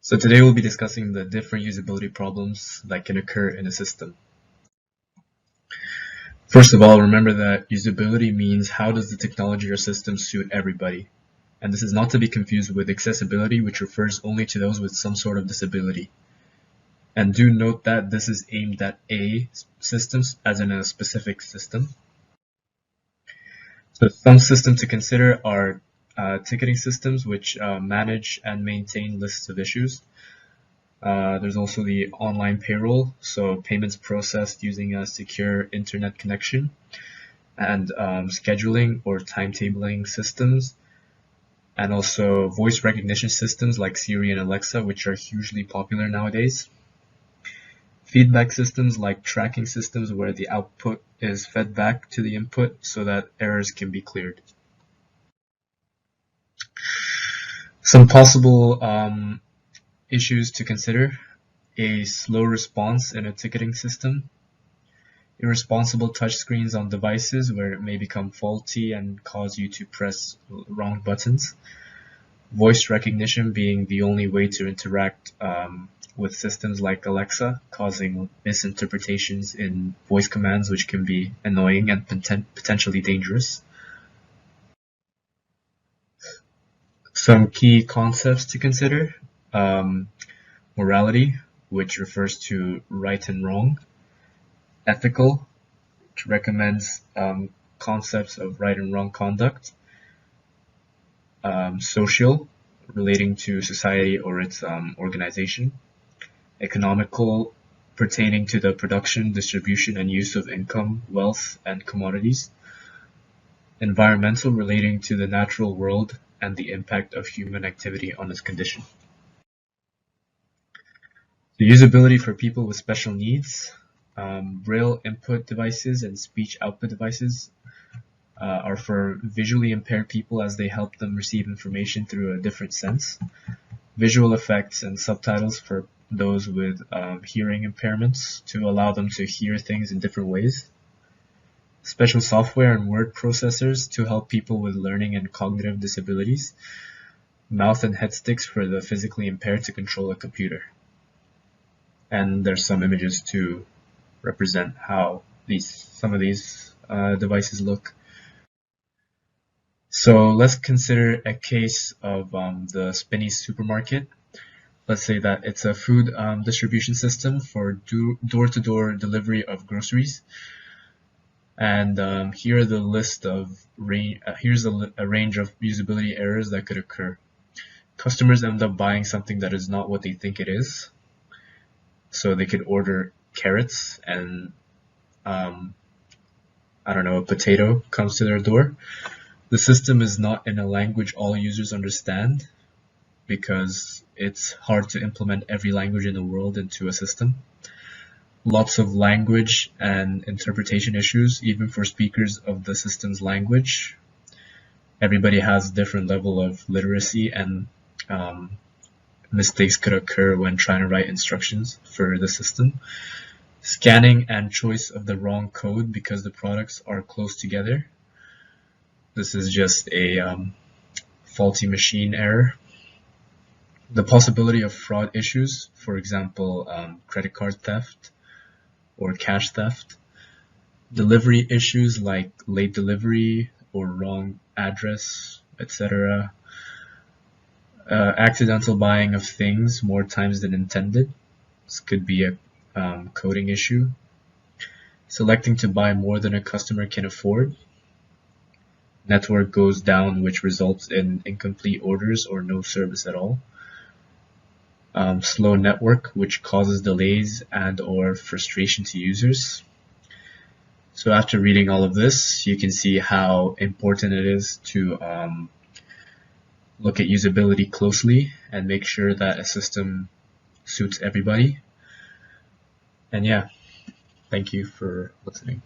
So today we'll be discussing the different usability problems that can occur in a system. First of all, remember that usability means how does the technology or system suit everybody? And this is not to be confused with accessibility, which refers only to those with some sort of disability. And do note that this is aimed at a systems, as in a specific system. So some systems to consider are ticketing systems, which manage and maintain lists of issues. There's also the online payroll, so payments processed using a secure internet connection, and scheduling or timetabling systems, and also voice recognition systems like Siri and Alexa, which are hugely popular nowadays. Feedback systems like tracking systems where the output is fed back to the input so that errors can be cleared. Some possible issues to consider: a slow response in a ticketing system, irresponsible touchscreens on devices where it may become faulty and cause you to press wrong buttons, voice recognition being the only way to interact with systems like Alexa, causing misinterpretations in voice commands, which can be annoying and potentially dangerous. Some key concepts to consider: morality, which refers to right and wrong; ethical, which recommends concepts of right and wrong conduct; social, relating to society or its organization; economical, pertaining to the production, distribution, and use of income, wealth, and commodities; environmental, relating to the natural world and the impact of human activity on its condition. The usability for people with special needs: Braille input devices and speech output devices are for visually impaired people as they help them receive information through a different sense. Visual effects and subtitles for those with hearing impairments to allow them to hear things in different ways. Special software and word processors to help people with learning and cognitive disabilities. Mouth and head sticks for the physically impaired to control a computer. And there's some images to represent how some of these devices look. So let's consider a case of the Spinneys supermarket. Let's say that it's a food distribution system for door-to-door delivery of groceries. And here are the list of here's a range of usability errors that could occur. Customers end up buying something that is not what they think it is. So they could order carrots and a potato comes to their door. The system is not in a language all users understand because it's hard to implement every language in the world into a system. Lots of language and interpretation issues, even for speakers of the system's language. Everybody has a different level of literacy, and mistakes could occur when trying to write instructions for the system. Scanning and choice of the wrong code because the products are close together. This is just a faulty machine error. The possibility of fraud issues, for example, credit card theft or cash theft. Delivery issues like late delivery or wrong address, etc. Accidental buying of things more times than intended. This could be a coding issue. Selecting to buy more than a customer can afford. Network goes down, which results in incomplete orders or no service at all. Slow network, which causes delays and or frustration to users. So after reading all of this, you can see how important it is to look at usability closely and make sure that a system suits everybody. And yeah, thank you for listening.